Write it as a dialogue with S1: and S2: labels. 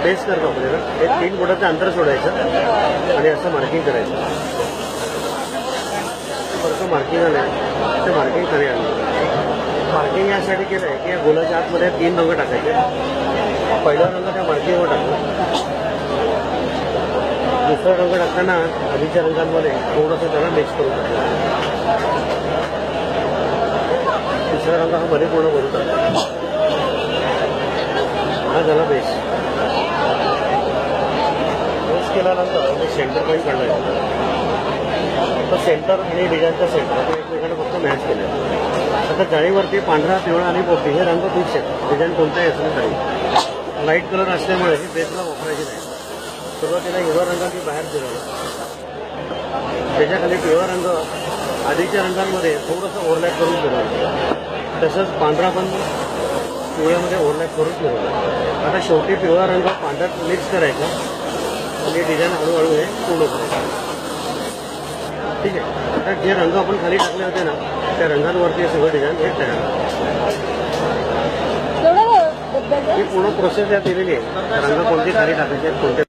S1: Paste करतो आपल्याला हे 3 बोटाचं अंतर सोडायचं आणि असं मार्किंग करायचं. परत मार्किंग आलं ते मार्किंग खाली आलं. मार्किंग यासाठी केलं आहे की या गोलाच्या आतमध्ये 3 रंग टाकायचे. पहिला रंग त्या मार्किंगवर टाकतो. दुसरा रंग टाकताना आधीच्या रंगांमध्ये थोडंसं त्याला मिक्स करून टाकतो. तिसरा रंग हा मध्ये पूर्ण भरून टाकतो. हा झाला बेस. बेस केल्यानंतर मी सेंटर पॉईंट काढला. तर सेंटर आणि डिझाईनचा सेंटर आपण एकमेकांना फक्त मॅच केलं. आता जाळीवरती पांढरा, पिवळा आणि पोपटी हे रंग फिक्स आहेत. डिझाईन कोणताही असलं तरी लाईट कलर असल्यामुळे हे बेसला वापरायचे नाही. सुरुवातीला हिरवा रंगाची बाहेर फिरवलं. त्याच्याखाली पिवळा रंग आधीच्या रंगांमध्ये थोडंसं ओव्हरलॅप करून फिरवलं. तसंच पांढरा पण पिवळ्यामध्ये ओव्हरलॅप करून फिरवलं. आता शेवटी पिवळा रंग पांढऱ्यात मिक्स करायचा आणि डिझाईन हळूहळू हे पूर्ण करायचं. ठीक आहे. आता जे रंग आपण खाली टाकले होते ना त्या रंगांवरती सगळं डिझाईन हे तयार. ही पूर्ण प्रोसेस यात दिलेली आहे. रंग कोणते खाली टाकायचे कोणते